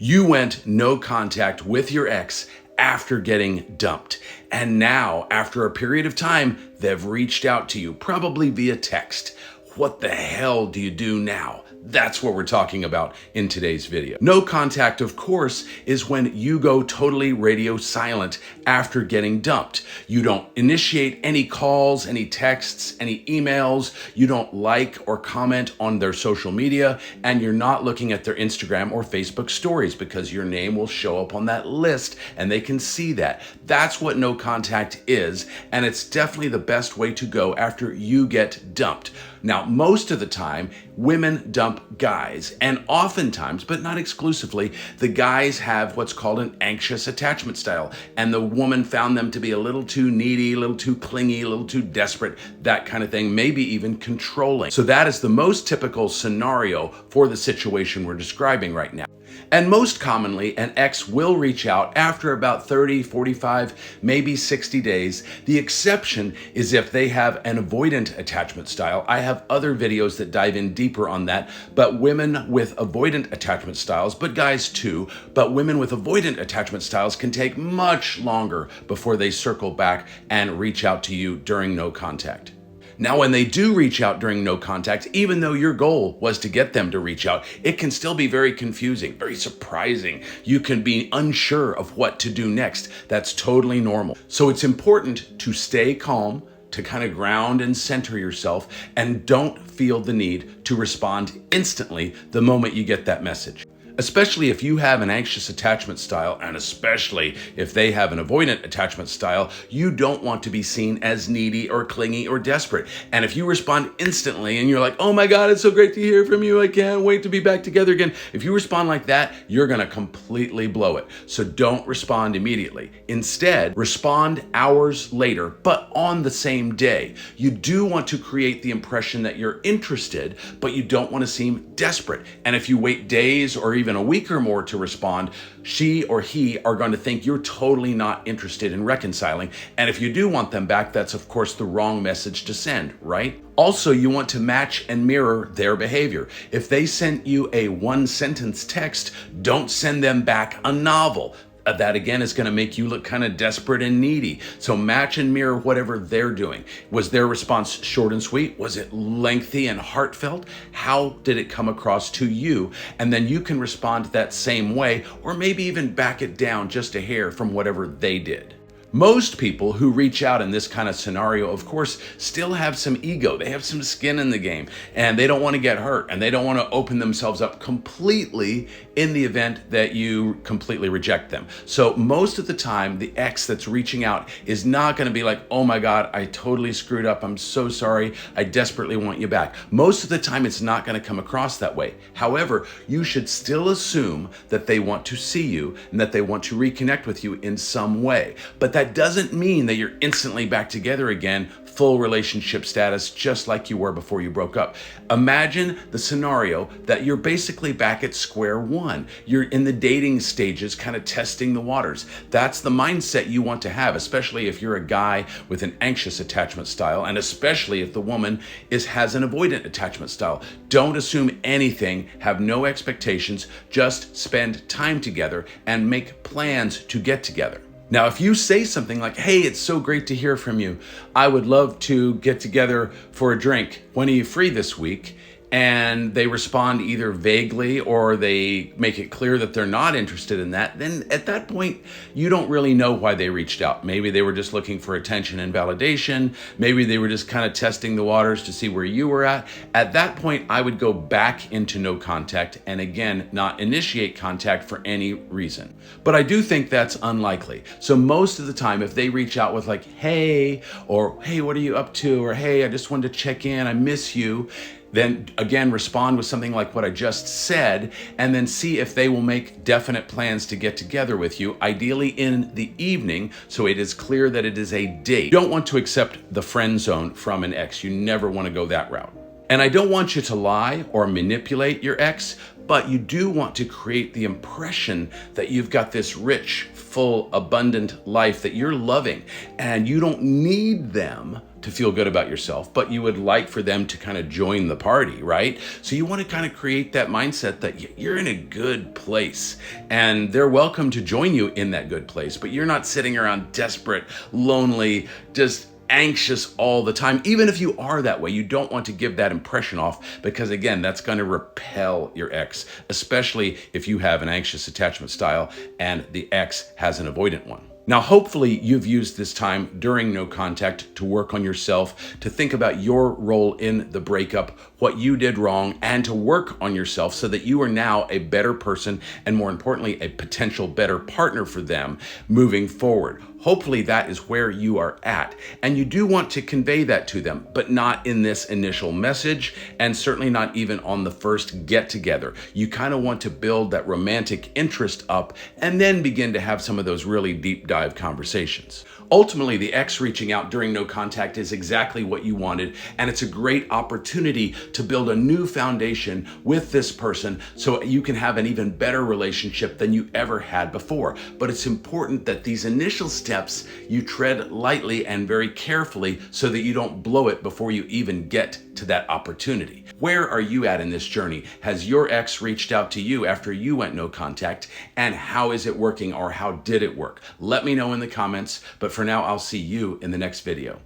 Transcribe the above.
You went no contact with your ex after getting dumped. And now, after a period of time, they've reached out to you, probably via text. What the hell do you do now? That's what we're talking about in today's video. No contact, of course, is when you go totally radio silent after getting dumped. You don't initiate any calls, any texts, any emails. You don't like or comment on their social media, and you're not looking at their Instagram or Facebook stories because your name will show up on that list and they can see that. That's what no contact is, and it's definitely the best way to go after you get dumped. Now, most of the time, women dump guys, and oftentimes, but not exclusively, the guys have what's called an anxious attachment style, and the woman found them to be a little too needy, a little too clingy, a little too desperate, that kind of thing, maybe even controlling. So that is the most typical scenario for the situation we're describing right now. And most commonly, an ex will reach out after about 30, 45, maybe 60 days. The exception is if they have an avoidant attachment style. I have other videos that dive in deeper on that, but women with avoidant attachment styles, but guys too, but women with avoidant attachment styles can take much longer before they circle back and reach out to you during no contact. Now, when they do reach out during no contact, even though your goal was to get them to reach out, it can still be very confusing, very surprising. You can be unsure of what to do next. That's totally normal. So it's important to stay calm, to kind of ground and center yourself, and don't feel the need to respond instantly the moment you get that message. Especially if you have an anxious attachment style, and especially if they have an avoidant attachment style, you don't want to be seen as needy or clingy or desperate. And if you respond instantly and you're like, oh my God, it's so great to hear from you, I can't wait to be back together again. If you respond like that, you're gonna completely blow it. So don't respond immediately. Instead, respond hours later, but on the same day. You do want to create the impression that you're interested, but you don't want to seem desperate. And if you wait days or even a week or more to respond, she or he are going to think you're totally not interested in reconciling. And if you do want them back, that's of course the wrong message to send, right? Also, you want to match and mirror their behavior. If they sent you a one-sentence text, don't send them back a novel. That again is going to make you look kind of desperate and needy. So match and mirror whatever they're doing. Was their response short and sweet? Was it lengthy and heartfelt? How did it come across to you? And then you can respond that same way, or maybe even back it down just a hair from whatever they did. Most people who reach out in this kind of scenario, of course, still have some ego. They have some skin in the game, and they don't want to get hurt, and they don't want to open themselves up completely in the event that you completely reject them. So most of the time, the ex that's reaching out is not going to be like, oh my God, I totally screwed up. I'm so sorry. I desperately want you back. Most of the time, it's not going to come across that way. However, you should still assume that they want to see you and that they want to reconnect with you in some way. But that doesn't mean that you're instantly back together again, full relationship status, just like you were before you broke up. Imagine the scenario that you're basically back at square one. You're in the dating stages, kind of testing the waters. That's the mindset you want to have, especially if you're a guy with an anxious attachment style, and especially if the woman has an avoidant attachment style. Don't assume anything, have no expectations, just spend time together and make plans to get together. Now, if you say something like, hey, it's so great to hear from you. I would love to get together for a drink. When are you free this week? And they respond either vaguely or they make it clear that they're not interested in that, then at that point, you don't really know why they reached out. Maybe they were just looking for attention and validation. Maybe they were just kind of testing the waters to see where you were at. At that point, I would go back into no contact and again, not initiate contact for any reason. But I do think that's unlikely. So most of the time, if they reach out with like, hey, or hey, what are you up to? Or hey, I just wanted to check in, I miss you. Then again, respond with something like what I just said, and then see if they will make definite plans to get together with you, ideally in the evening, so it is clear that it is a date. You don't want to accept the friend zone from an ex. You never want to go that route. And I don't want you to lie or manipulate your ex, but you do want to create the impression that you've got this rich, full, abundant life that you're loving, and you don't need them to feel good about yourself, but you would like for them to kind of join the party, right? So you want to kind of create that mindset that you're in a good place and they're welcome to join you in that good place, but you're not sitting around desperate, lonely, just anxious all the time. Even if you are that way, you don't want to give that impression off, because again, that's going to repel your ex, especially if you have an anxious attachment style and the ex has an avoidant one. Now, hopefully you've used this time during No Contact to work on yourself, to think about your role in the breakup, what you did wrong, and to work on yourself so that you are now a better person and, more importantly, a potential better partner for them moving forward. Hopefully that is where you are at. And you do want to convey that to them, but not in this initial message, and certainly not even on the first get together. You kind of want to build that romantic interest up and then begin to have some of those really deep dive conversations. Ultimately, the ex reaching out during No Contact is exactly what you wanted, and it's a great opportunity to build a new foundation with this person so you can have an even better relationship than you ever had before. But it's important that these initial steps you tread lightly and very carefully so that you don't blow it before you even get to that opportunity. Where are you at in this journey? Has your ex reached out to you after you went No Contact, and how is it working, or how did it work? Let me know in the comments, but for now, I'll see you in the next video.